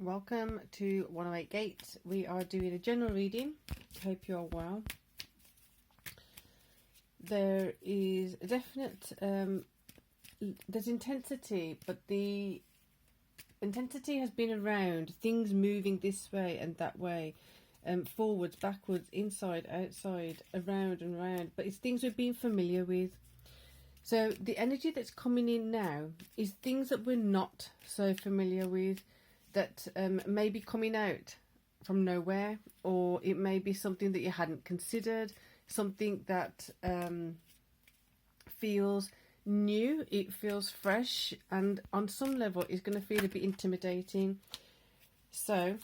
Welcome to 108 Gates. We are doing a general reading. Hope you're well. There is a definite, there's intensity, but the intensity has been around things moving this way and that way, forwards, backwards, inside, outside, around and around, but it's things we've been familiar with. So the energy that's coming in now is things that we're not so familiar with, that may be coming out from nowhere, or it may be something that you hadn't considered, something that feels new, it feels fresh, and on some level is going to feel a bit intimidating. So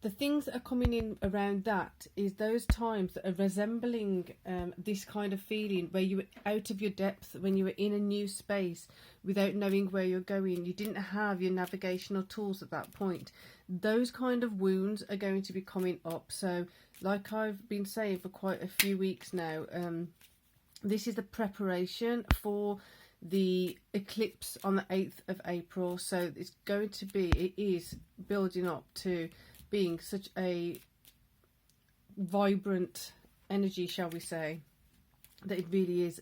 the things that are coming in around that is those times that are resembling this kind of feeling where you were out of your depth, when you were in a new space without knowing where you're going. You didn't have your navigational tools at that point. Those kind of wounds are going to be coming up. So like I've been saying for quite a few weeks now, this is the preparation for the eclipse on the 8th of April. So it's going to be, it is building up to being such a vibrant energy, shall we say, that it really is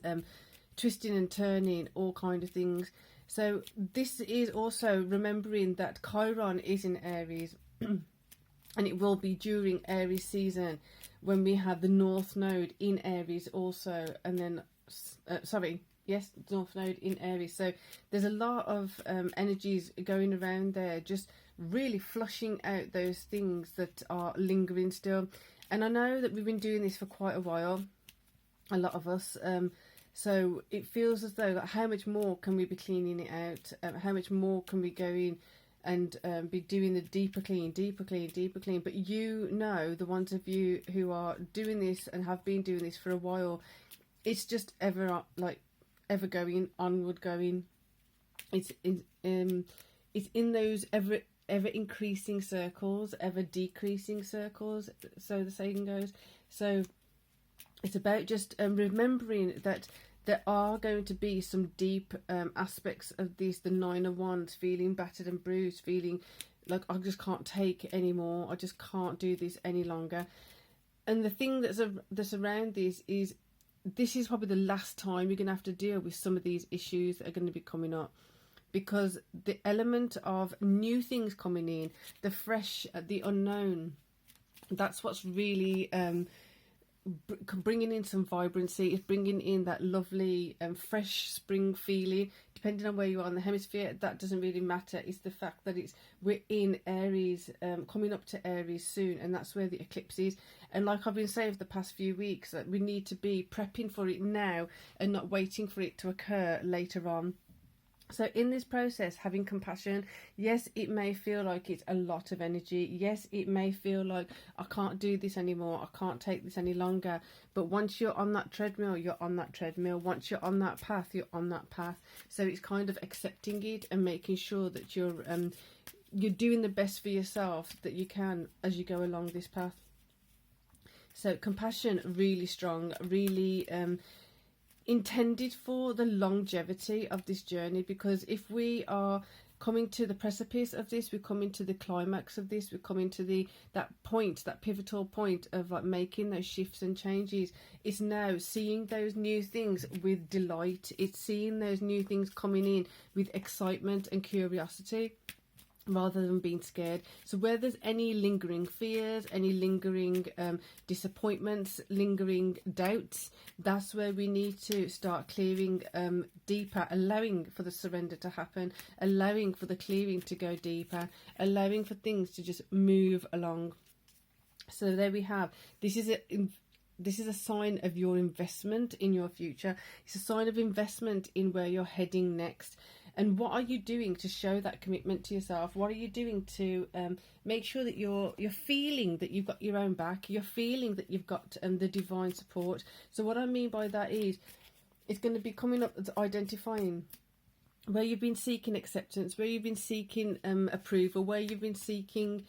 twisting and turning all kind of things. So this is also remembering that Chiron is in Aries and it will be during Aries season when we have the North Node in Aries also, and then North Node in Aries. So there's a lot of energies going around there, just really flushing out those things that are lingering still. And I know that we've been doing this for quite a while, a lot of us, so it feels as though, like, how much more can we be cleaning it out, how much more can we go in and be doing the deeper clean. But you know, the ones of you who are doing this and have been doing this for a while, it's just ever going onward going. It's in those ever increasing circles, ever decreasing circles, so the saying goes. So it's about just remembering that there are going to be some deep aspects of this, the Nine of Wands, feeling battered and bruised, feeling like I just can't take anymore, I just can't do this any longer. And the thing that's around this is probably the last time you're going to have to deal with some of these issues that are going to be coming up, because the element of new things coming in, the fresh, the unknown, that's what's really bringing in some vibrancy. It's bringing in that lovely fresh spring feeling. Depending on where you are in the hemisphere, that doesn't really matter. It's the fact that we're in Aries, coming up to Aries soon, and that's where the eclipse is. And like I've been saying for the past few weeks, that we need to be prepping for it now and not waiting for it to occur later on. So in this process, having compassion, yes, it may feel like it's a lot of energy. Yes, it may feel like I can't do this anymore, I can't take this any longer. But once you're on that treadmill, you're on that treadmill. Once you're on that path, you're on that path. So it's kind of accepting it and making sure that you're doing the best for yourself that you can as you go along this path. So compassion, really strong, really intended for the longevity of this journey, because if we are coming to the precipice of this, we're coming to the climax of this, we're coming to that pivotal point of like making those shifts and changes. It's now seeing those new things with delight. It's seeing those new things coming in with excitement and curiosity, rather than being scared. So where there's any lingering fears, any lingering disappointments, lingering doubts, that's where we need to start clearing deeper, allowing for the surrender to happen, allowing for the clearing to go deeper, allowing for things to just move along. So there we have, this is a sign of your investment in your future. It's a sign of investment in where you're heading next. And what are you doing to show that commitment to yourself? What are you doing to make sure that you're feeling that you've got your own back? You're feeling that you've got the divine support. So what I mean by that is, it's going to be coming up as identifying where you've been seeking acceptance, where you've been seeking approval, where you've been seeking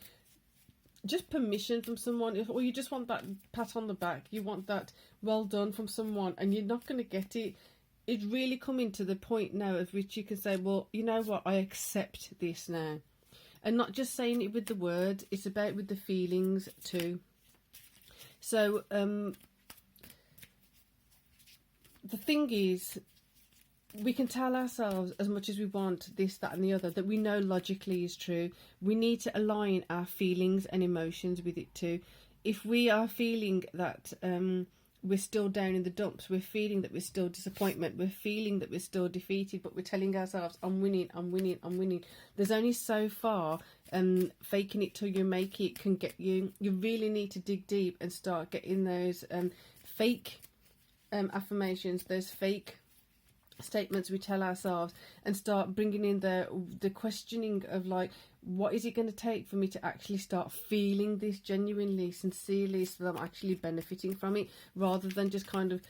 just permission from someone, or you just want that pat on the back, you want that well done from someone, and you're not going to get it. It's really coming to the point now of which you can say, well, you know what, I accept this now. and not just saying it with the words, it's about with the feelings too. So the thing is, we can tell ourselves as much as we want this, that and the other, that we know logically is true. We need to align our feelings and emotions with it too. If we are feeling that we're still down in the dumps, we're feeling that we're still disappointment, we're feeling that we're still defeated, but we're telling ourselves, I'm winning, I'm winning, I'm winning. There's only so far faking it till you make it can get you. You really need to dig deep and start getting those fake affirmations, those fake statements we tell ourselves, and start bringing in the questioning of, like, what is it going to take for me to actually start feeling this genuinely, sincerely, so that I'm actually benefiting from it, rather than just kind of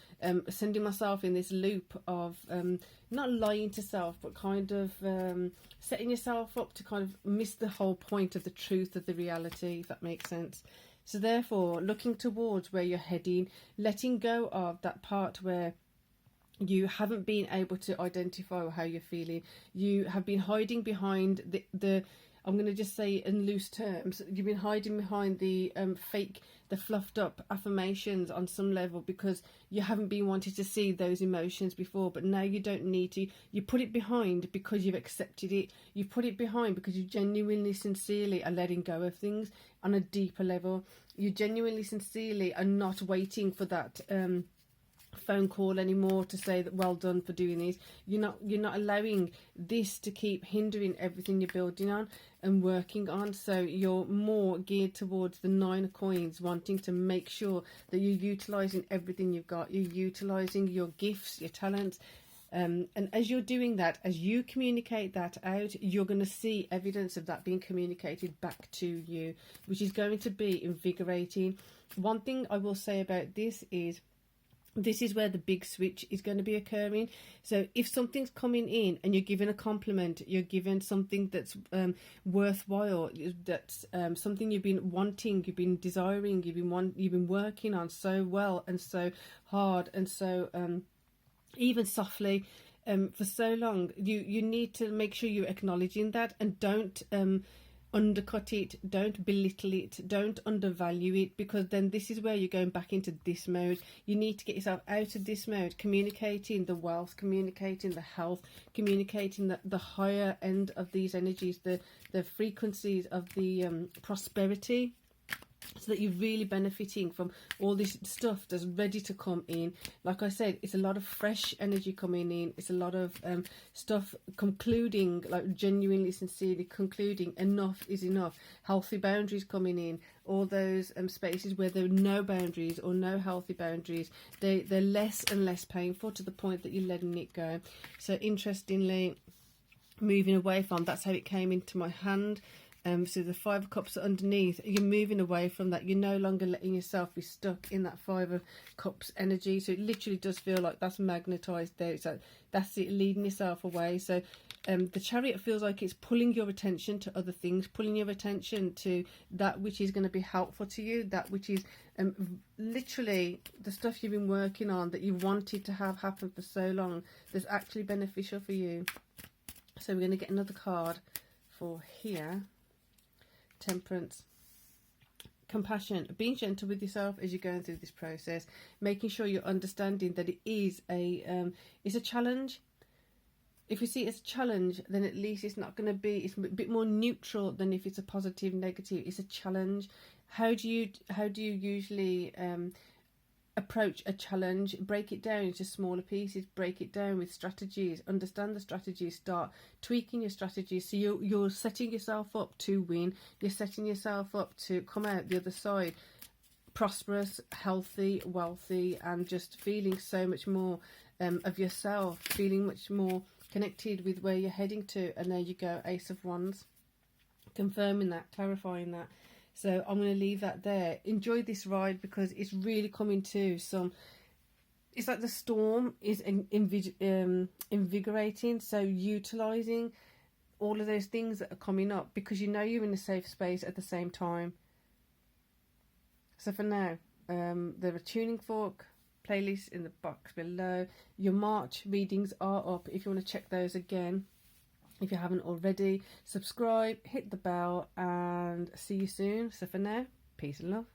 sending myself in this loop of not lying to self, but kind of setting yourself up to kind of miss the whole point of the truth of the reality, if that makes sense. So therefore, looking towards where you're heading, letting go of that part where you haven't been able to identify how you're feeling. You have been hiding behind the I'm going to just say in loose terms, you've been hiding behind the fake, the fluffed up affirmations on some level, because you haven't been wanting to see those emotions before. But now you don't need to. You put it behind because you've accepted it. You put it behind because you genuinely, sincerely are letting go of things on a deeper level. You genuinely, sincerely are not waiting for that phone call anymore to say that well done for doing this. You're not allowing this to keep hindering everything you're building on and working on. So you're more geared towards the 9 of coins, wanting to make sure that you're utilizing everything you've got. You're utilizing your gifts, your talents, and as you're doing that, as you communicate that out, you're going to see evidence of that being communicated back to you, which is going to be invigorating. One thing I will say about this is where the big switch is going to be occurring. So if something's coming in and you're given a compliment, you're given something that's worthwhile, that's something you've been wanting, you've been desiring, you've been working on so well and so hard and so even softly for so long, you need to make sure you're acknowledging that, and don't undercut it, don't belittle it, don't undervalue it, because then this is where you're going back into this mode. You need to get yourself out of this mode, communicating the wealth, communicating the health, communicating the higher end of these energies, the frequencies of the prosperity, so that you're really benefiting from all this stuff that's ready to come in. Like I said, it's a lot of fresh energy coming in. It's a lot of stuff concluding, like genuinely, sincerely concluding enough is enough. Healthy boundaries coming in. All those spaces where there are no boundaries or no healthy boundaries, they're less and less painful, to the point that you're letting it go. So interestingly, moving away from, that's how it came into my hand. So the 5 of Cups are underneath. You're moving away from that. You're no longer letting yourself be stuck in that 5 of Cups energy. So it literally does feel like that's magnetised there. It's like, that's it, leading yourself away. So the Chariot feels like it's pulling your attention to other things, pulling your attention to that which is going to be helpful to you, that which is literally the stuff you've been working on, that you wanted to have happen for so long, that's actually beneficial for you. So we're going to get another card for here. Temperance. Compassion, being gentle with yourself as you're going through this process, making sure you're understanding that it is it's a challenge. If you see it as a challenge, then at least it's not going to be, it's a bit more neutral than if it's a positive, negative. It's a challenge. How do you usually approach a challenge? Break it down into smaller pieces, break it down with strategies, understand the strategies, start tweaking your strategies, so you're setting yourself up to win. You're setting yourself up to come out the other side prosperous, healthy, wealthy, and just feeling so much more of yourself, feeling much more connected with where you're heading to. And there you go, Ace of Wands, confirming that, clarifying that. So I'm going to leave that there. Enjoy this ride, because it's really coming to some... It's like the storm is invigorating. So utilising all of those things that are coming up, because you know you're in a safe space at the same time. So for now, there are tuning fork playlists in the box below. Your March readings are up if you want to check those again. If you haven't already, subscribe, hit the bell, and see you soon. So for now, peace and love.